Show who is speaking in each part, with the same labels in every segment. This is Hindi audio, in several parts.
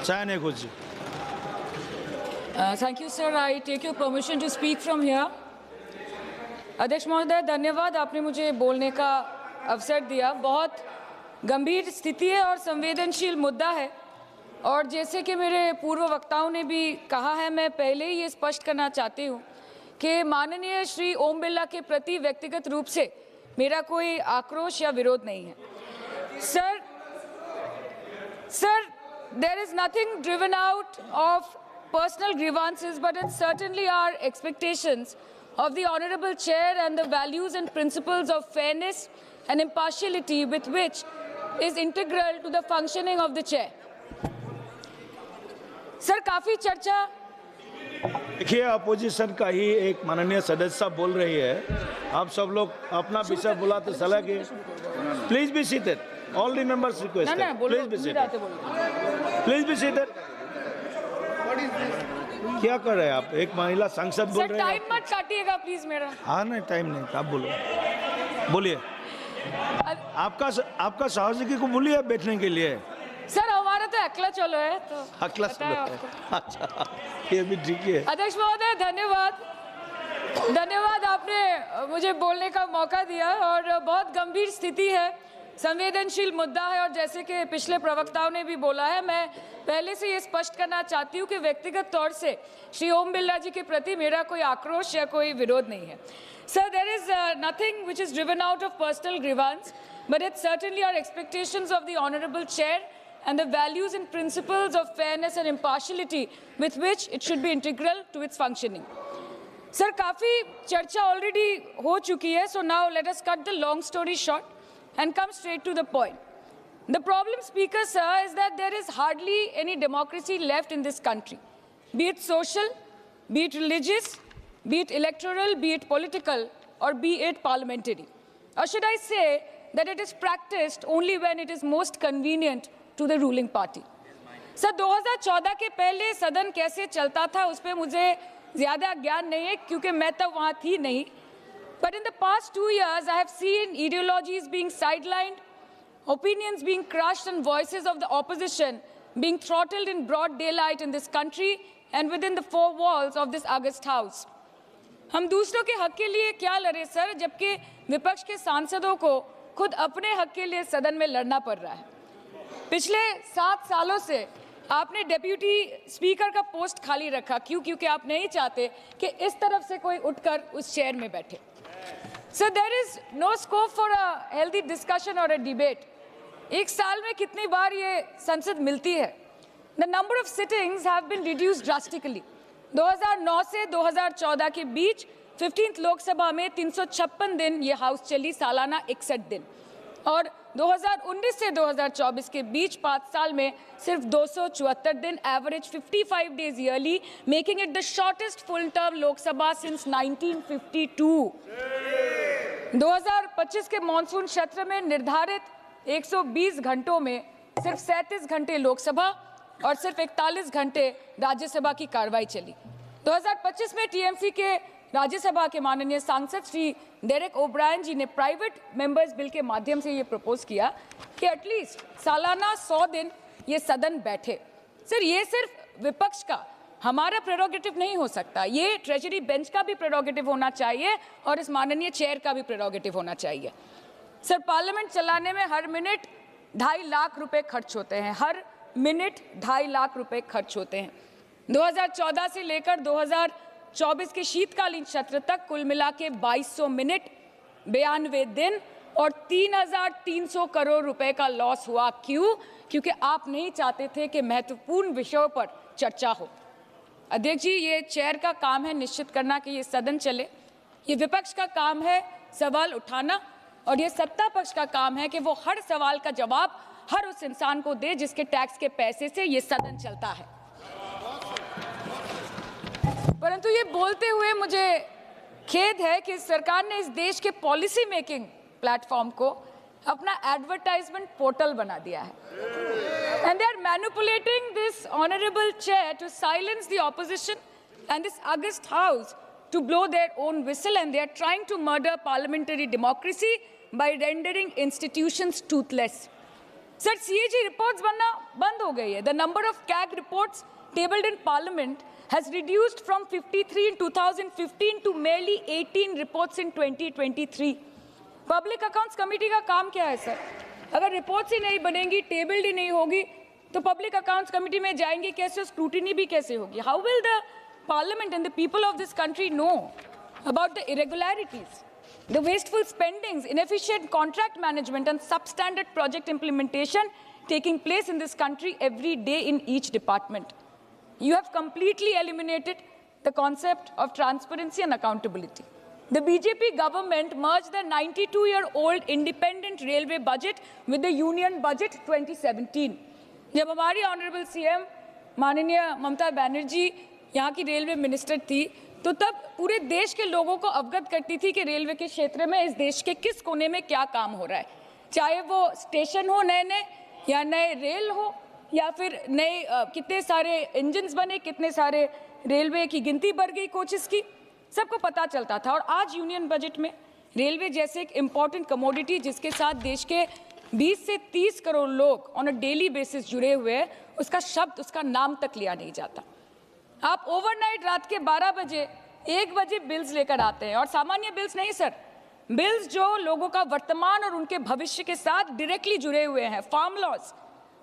Speaker 1: Chayane Ghosh.
Speaker 2: Thank you, sir. I take your permission to speak from here. अध्यक्ष महोदय, धन्यवाद, आपने मुझे बोलने का अवसर दिया। बहुत गंभीर स्थिति है और संवेदनशील मुद्दा है, और जैसे कि मेरे पूर्व वक्ताओं ने भी कहा है, मैं पहले ही ये स्पष्ट करना चाहती हूँ कि माननीय श्री ओम बिरला के प्रति व्यक्तिगत रूप से मेरा कोई आक्रोश या विरोध नहीं है। Sir, there is nothing driven out of personal grievances, but it's certainly our expectations of the Honorable Chair and the values and principles of fairness and impartiality with which is integral to the functioning of the Chair. Sir, काफ़ी चर्चा।
Speaker 1: देखिए, अपोजिशन का ही एक माननीय सदस्य बोल रही है, आप सब लोग अपना विषय बुलाते चला कि please be seated, all the members request, please be seated, please be seated. क्या कर रहे हैं आप? एक महिला सांसद बोल रहे हैं।
Speaker 2: टाइम मत काटिएगा प्लीज मेरा।
Speaker 1: हाँ, नहीं टाइम नहीं, आप बोलो, बोलिए। आपका सहयोगी को बोलिए बैठने के लिए।
Speaker 2: सर, हमारा तो अकेला चलो है, तो
Speaker 1: अकेला चलो है। अच्छा, ये भी ठीक है।
Speaker 2: अध्यक्ष महोदय, धन्यवाद, आपने मुझे बोलने का मौका दिया। और बहुत गंभीर स्थिति है, संवेदनशील मुद्दा है, और जैसे कि पिछले प्रवक्ताओं ने भी बोला है, मैं पहले से ये स्पष्ट करना चाहती हूँ कि व्यक्तिगत तौर से श्री ओम बिरला जी के प्रति मेरा कोई आक्रोश या कोई विरोध नहीं है। Sir, there is nothing which is driven out of personal grievance, but it's certainly our expectations of the honourable chair and the values and principles of fairness and impartiality with which it should be integral to its functioning. Sir, काफ़ी चर्चा already हो चुकी है, so now let us cut the long story short and come straight to the point. The problem, Speaker, sir, is that there is hardly any democracy left in this country, be it social, be it religious, be it electoral, be it political, or be it parliamentary. Or should I say that it is practiced only when it is most convenient to the ruling party. Sir, 2014 के पहले सदन कैसे चलता था उस पर मुझे ज़्यादा ज्ञान नहीं है, क्योंकि मैं तब वहाँ थी नहीं। But in the past 2 years, I have seen ideologies being sidelined, opinions being crushed, and voices of the opposition being throttled in broad daylight in this country and within the four walls of this august house. हम दूसरों के हक के लिए क्या लड़े सर, जबकि विपक्ष के सांसदों को खुद अपने हक के लिए सदन में लड़ना पड़ रहा है। पिछले 7 सालों से आपने डेप्यूटी स्पीकर का पोस्ट खाली रखा। क्यों? क्योंकि आप नहीं चाहते कि इस तरफ से कोई उठकर उस चेयर में बैठे। So there is no scope for a healthy discussion और अ डिबेट। एक साल में कितनी बार ये संसद मिलती है? The number of sittings have been reduced drastically. 2009 से 2014 के बीच 15th लोकसभा में 356 दिन ये हाउस चली, सालाना 61 दिन, और 2019 से 2024 के बीच 5 साल में सिर्फ 274 दिन, average 55 days yearly, making it the shortest full term Lok Sabha since 1952। 2025 के मॉनसून सत्र में निर्धारित 120 घंटों में सिर्फ 37 घंटे लोकसभा और सिर्फ 41 घंटे राज्यसभा की कार्रवाई चली। 2025 में टीएमसी के राज्यसभा के माननीय सांसद श्री डेरेक ओब्रायन जी ने प्राइवेट मेंबर्स बिल के माध्यम से ये प्रपोज किया कि एटलीस्ट सालाना 100 दिन ये सदन बैठे। सर, ये सिर्फ विपक्ष का, हमारा प्रेरोगेटिव नहीं हो सकता, ये ट्रेजरी बेंच का भी प्रेरोगेटिव होना चाहिए और इस माननीय चेयर का भी प्रेरोगेटिव होना चाहिए। सर, पार्लियामेंट चलाने में हर मिनट 2.5 लाख रुपए खर्च होते हैं, हर मिनट 2.5 लाख रुपए खर्च होते हैं। 2014 से लेकर 2024 के शीतकालीन सत्र तक कुल मिला के 2200 मिनट, 92 दिन और 3,300 करोड़ रुपए का लॉस हुआ। क्यों? क्योंकि आप नहीं चाहते थे कि महत्वपूर्ण विषयों पर चर्चा हो। अध्यक्ष जी, ये चेयर का काम है निश्चित करना कि ये सदन चले, ये विपक्ष का काम है सवाल उठाना, और ये सत्ता पक्ष का काम है कि वो हर सवाल का जवाब हर उस इंसान को दे जिसके टैक्स के पैसे से ये सदन चलता है। परंतु ये बोलते हुए मुझे खेद है कि सरकार ने इस देश के पॉलिसी मेकिंग प्लेटफॉर्म को अपना एडवर्टाइजमेंट पोर्टल बना दिया है, and they are manipulating this honourable chair to silence the opposition and this august house to blow their own whistle, and they are trying to murder parliamentary democracy by rendering institutions toothless. Sir CAG reports बनना बंद हो गई है. The number of CAG reports tabled in parliament has reduced from 53 in 2015 to merely 18 reports in 2023. Public accounts committee का काम क्या है सर? अगर रिपोर्ट्स ही नहीं बनेंगी, टेबल्ड ही नहीं होगी, तो पब्लिक अकाउंट्स कमेटी में जाएंगे कैसे, स्क्रूटिनी भी कैसे होगी? How will the parliament and the people of this country know about the irregularities, the wasteful spendings, inefficient contract management and substandard project implementation taking place in this country every day in each department? You have completely eliminated the concept of transparency and accountability. The BJP government merged the 92-year-old independent railway budget with the union budget 2017. जब हमारी ऑनरेबल CM माननीय ममता बनर्जी यहाँ की रेलवे मिनिस्टर थी, तो तब पूरे देश के लोगों को अवगत करती थी कि रेलवे के क्षेत्र में इस देश के किस कोने में क्या काम हो रहा है, चाहे वो स्टेशन हो नए नए या नए रेल हो या फिर नए कितने सारे इंजन्स बने, कितने सारे रेलवे की गिनती बढ़ गई, कोचेस की, सबको पता चलता था. और आज यूनियन बजट में रेलवे जैसे एक इम्पॉर्टेंट कमोडिटी जिसके साथ देश के 20 से 30 करोड़ लोग ऑन अ डेली बेसिस जुड़े हुए हैं, उसका शब्द, उसका नाम तक लिया नहीं जाता. आप ओवरनाइट रात के 12 बजे 1 बजे बिल्स लेकर आते हैं, और सामान्य बिल्स नहीं सर, बिल्स जो लोगों का वर्तमान और उनके भविष्य के साथ डायरेक्टली जुड़े हुए हैं. फार्म लॉज,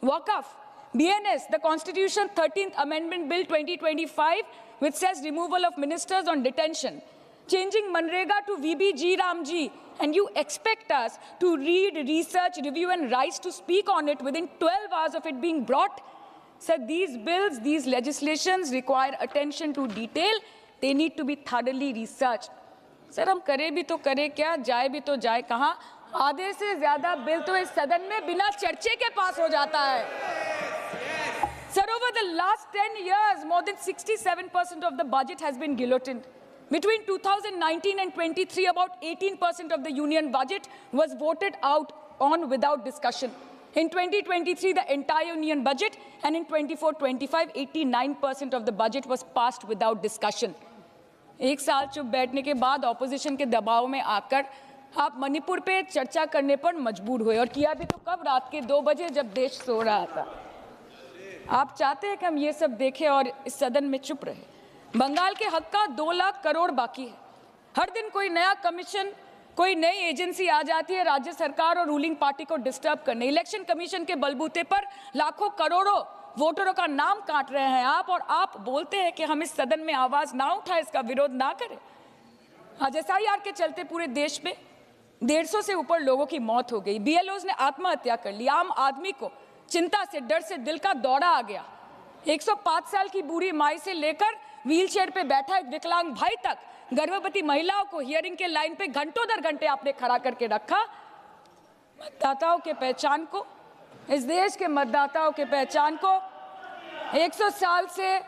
Speaker 2: वक़्फ़, BNS, the Constitution 13th Amendment Bill 2025, which says removal of ministers on detention, changing Manrega to VBG Ramji, and you expect us to read, research, review and rise to speak on it within 12 hours of it being brought? Sir, these bills, these legislations require attention to detail. They need to be thoroughly researched. Sir हम करें भी तो करें क्या, जाए भी तो जाए कहाँ? आधे से ज्यादा बिल तो इस सदन में बिना चर्चे के पास हो जाता है. Sir, over the last 10 years, more than 67% of the budget has been guillotined. Between 2019 and 23, about 18% of the union budget was voted out on without discussion. In 2023, the entire union budget, and in 24-25, 89% of the budget was passed without discussion. एक साल चुप बैठने के बाद ऑपोजिशन के दबाव में आकर आप मणिपुर पे चर्चा करने पर मजबूर हुए, और किया भी तो कब, रात के 2 बजे जब देश सो रहा था. आप चाहते हैं कि हम ये सब देखें और इस सदन में चुप रहे. बंगाल के हक का 2 लाख करोड़ बाकी है. हर दिन कोई नया कमीशन, कोई नई एजेंसी आ जाती है राज्य सरकार और रूलिंग पार्टी को डिस्टर्ब करने. इलेक्शन कमीशन के बलबूते पर लाखों करोड़ों वोटरों का नाम काट रहे हैं आप, और आप बोलते हैं कि हम इस सदन में आवाज ना उठाएं, इसका विरोध ना करें. आज SIR के चलते पूरे देश में 150 से ऊपर लोगों की मौत हो गई. BLOs ने आत्महत्या कर ली. आम आदमी को चिंता से, डर से दिल का दौरा आ गया. 105 साल की बूढ़ी माई से लेकर व्हीलचेयर पे बैठा एक विकलांग भाई तक, गर्भवती महिलाओं को हियरिंग के लाइन पे घंटों दर घंटे आपने खड़ा करके रखा. मतदाताओं के पहचान को, इस देश के मतदाताओं के पहचान को, 100 साल से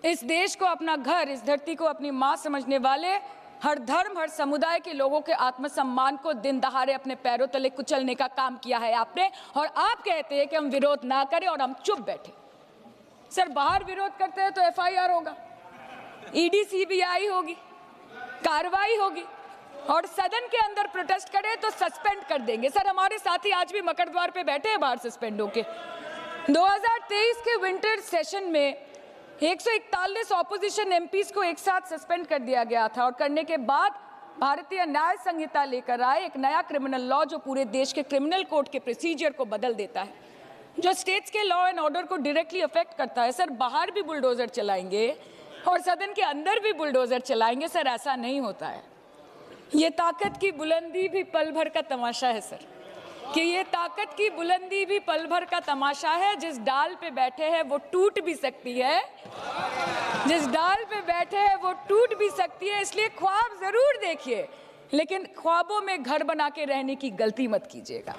Speaker 2: इस देश को अपना घर, इस धरती को अपनी माँ समझने वाले, हर धर्म, हर समुदाय के लोगों के आत्मसम्मान को दिन दहाड़े अपने पैरों तले कुचलने का काम किया है आपने. और आप कहते हैं कि हम विरोध ना करें और हम चुप बैठे. सर बाहर विरोध करते हैं तो FIR होगा, ED CBI होगी, कार्रवाई होगी, और सदन के अंदर प्रोटेस्ट करें तो सस्पेंड कर देंगे. सर हमारे साथी आज भी मकर द्वार पे बैठे हैं बाहर सस्पेंड होके. 2023 के विंटर सेशन में 141 ऑपोजिशन MPs को एक साथ सस्पेंड कर दिया गया था, और करने के बाद भारतीय न्याय संहिता लेकर आए एक नया क्रिमिनल लॉ जो पूरे देश के क्रिमिनल कोड के प्रोसीजर को बदल देता है, जो स्टेट्स के लॉ एंड ऑर्डर को डायरेक्टली अफेक्ट करता है. सर बाहर भी बुलडोजर चलाएंगे और सदन के अंदर भी बुलडोजर चलाएंगे. सर ऐसा नहीं होता है. ये ताकत की बुलंदी भी पल भर का तमाशा है सर, कि ये ताकत की बुलंदी भी पल भर का तमाशा है. जिस डाल पे बैठे हैं वो टूट भी सकती है, जिस डाल पे बैठे हैं वो टूट भी सकती है. इसलिए ख्वाब जरूर देखिए, लेकिन ख्वाबों में घर बना के रहने की गलती मत कीजिएगा.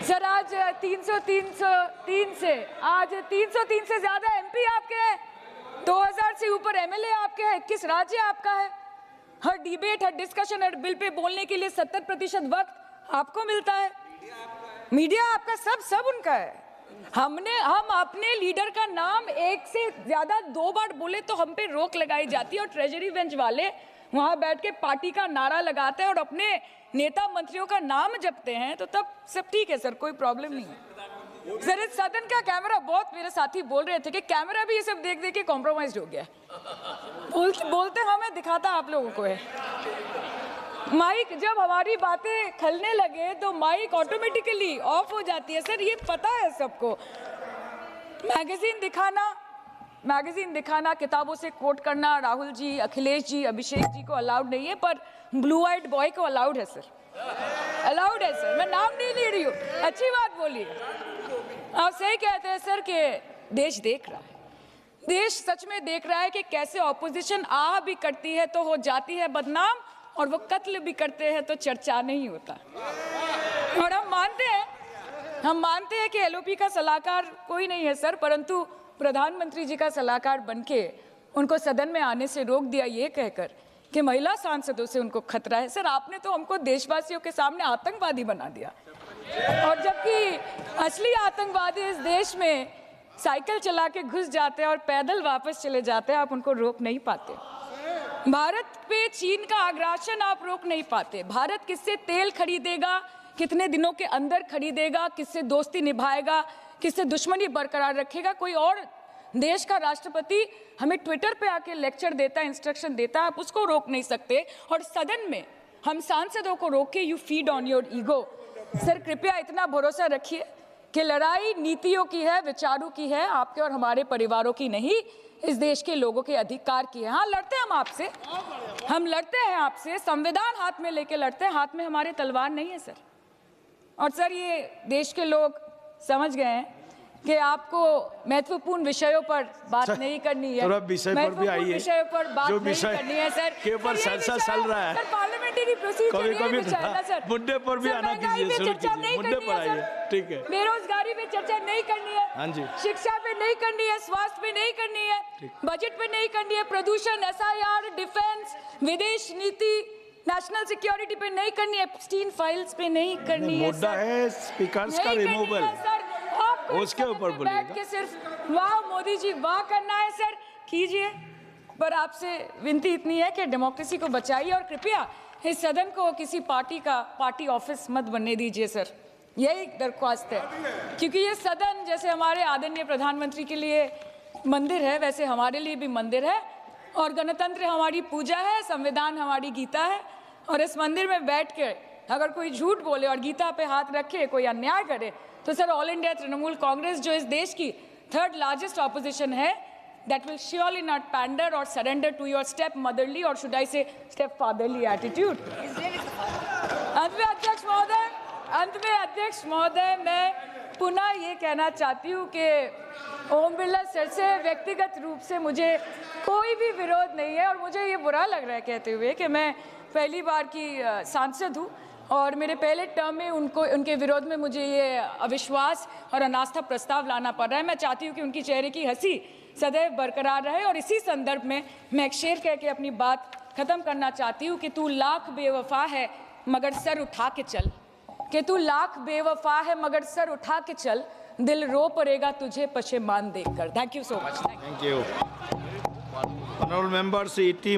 Speaker 2: सर आज 303 से ज्यादा MP आपके हैं, 2000 से ऊपर MLA आपके हैं, 21 राज्य आपका है. हर डिबेट, हर डिस्कशन, हर बिल पे बोलने के लिए 70% वक्त आपको मिलता है. मीडिया आपका, सब उनका है. हम अपने लीडर का नाम 1 से ज्यादा 2 बार बोले तो हम पे रोक लगाई जाती है, और ट्रेजरी बेंच वाले वहां बैठ के पार्टी का नारा लगाते हैं और अपने नेता मंत्रियों का नाम जपते हैं, तो तब सब ठीक है सर, कोई प्रॉब्लम नहीं है सर। इस सदन का कैमरा, बहुत मेरे साथी बोल रहे थे कि कैमरा भी ये सब देख देख के कॉम्प्रोमाइज हो गया। बोलते हमें दिखाता आप लोगों को है। माइक जब हमारी बातें खलने लगे तो माइक ऑटोमेटिकली ऑफ हो जाती है सर, ये पता है सबको। मैगजीन दिखाना, किताबों से कोट करना राहुल जी, अखिलेश जी, अभिषेक जी को अलाउड नहीं है, पर ब्लू आइड बॉय को अलाउड है सर, अलाउड है सर। मैं नाम नहीं ले रही हूँ, अच्छी बात बोलिए। आप सही कहते हैं सर कि देश देख रहा है, देश सच में देख रहा है कि कैसे ऑपोजिशन आ भी करती है तो हो जाती है बदनाम, और वो कत्ल भी करते हैं तो चर्चा नहीं होता। और हम मानते हैं कि एलओपी का सलाहकार कोई नहीं है सर, परंतु प्रधानमंत्री जी का सलाहकार बनके उनको सदन में आने से रोक दिया ये कहकर कि महिला सांसदों से उनको खतरा है। सर आपने तो हमको देशवासियों के सामने आतंकवादी बना दिया, और जबकि असली आतंकवादी इस देश में साइकिल चला के घुस जाते हैं और पैदल वापस चले जाते हैं, आप उनको रोक नहीं पाते। भारत पे चीन का आग्रासन आप रोक नहीं पाते। भारत किससे तेल खरीदेगा, कितने दिनों के अंदर खरीदेगा, किससे दोस्ती निभाएगा, किससे दुश्मनी बरकरार रखेगा, कोई और देश का राष्ट्रपति हमें ट्विटर पे आके लेक्चर देता है, इंस्ट्रक्शन देता है, आप उसको रोक नहीं सकते। और सदन में हम सांसदों को रोक के you feed on your ego. Sir कृपया इतना भरोसा रखिए कि लड़ाई नीतियों की है, विचारों की है, आपके और हमारे परिवारों की नहीं, इस देश के लोगों के अधिकार की है। हाँ लड़ते हैं हम आपसे, हम लड़ते हैं आपसे, संविधान हाथ में लेके लड़ते हैं, हाथ में हमारे तलवार नहीं है सर। और सर ये देश के लोग समझ गए हैं कि आपको महत्वपूर्ण विषयों पर बात नहीं करनी है, महत्वपूर्ण विषयों पर बात नहीं करनी है सर,
Speaker 1: के ऊपर चर्चा चल रहा है,
Speaker 2: सर पार्लियामेंट्री प्रोसीजर ये विचार है सर,
Speaker 1: मुद्दे पर भी आना कीजिए,
Speaker 2: चर्चा नहीं
Speaker 1: मुद्दे
Speaker 2: करनी
Speaker 1: पर
Speaker 2: है
Speaker 1: आइए,
Speaker 2: सर,
Speaker 1: ठीक है।
Speaker 2: बेरोजगारी पे चर्चा नहीं करनी है,
Speaker 1: हाँ जी,
Speaker 2: शिक्षा पे नहीं करनी है, स्वास्थ्य पे नहीं करनी है, बजट पे नहीं करनी है, प्रदूषण, एसआईआर, डिफेंस, विदेश नीति, नेशनल सिक्योरिटी पे नहीं करनी है, एप्स्टीन फाइल्स पे नहीं करनी है।
Speaker 1: मुद्दा है स्पीकर्स का रिमूवल, उसके ऊपर
Speaker 2: बैठ के सिर्फ वाह मोदी जी वाह करना है सर, कीजिए। पर आपसे विनती इतनी है कि डेमोक्रेसी को बचाइए और कृपया इस सदन को किसी पार्टी ऑफिस मत बनने दीजिए सर, यही दरख्वास्त है। क्योंकि ये सदन जैसे हमारे आदरणीय प्रधानमंत्री के लिए मंदिर है, वैसे हमारे लिए भी मंदिर है, और गणतंत्र हमारी पूजा है, संविधान हमारी गीता है। और इस मंदिर में बैठ के अगर कोई झूठ बोले और गीता पे हाथ रखे, कोई अन्याय करे, तो sir all India Trinamool Congress जो इस देश की थर्ड लार्जेस्ट ऑपोजिशन है, that will surely not pander or surrender to your step motherly or should I say step fatherly attitude। अंत में अध्यक्ष महोदय मैं पुनः ये कहना चाहती हूँ कि ओम बिरला सर से व्यक्तिगत रूप से मुझे कोई भी विरोध नहीं है, और मुझे ये बुरा लग रहा है कहते हुए कि मैं पहली बार की सांसद हूँ और मेरे पहले टर्म में उनके विरोध में मुझे ये अविश्वास और अनास्था प्रस्ताव लाना पड़ रहा है। मैं चाहती हूँ कि उनकी चेहरे की हंसी सदैव बरकरार रहे, और इसी संदर्भ में मैं एक शेर कह के अपनी बात खत्म करना चाहती हूँ कि तू लाख बेवफा है मगर सर उठा के चल, कि तू लाख बेवफा है मगर सर उठा के चल, दिल रो पड़ेगा तुझे पशेमान देखकर। Thank you so much.
Speaker 1: Thank you. Honourable members, E.T.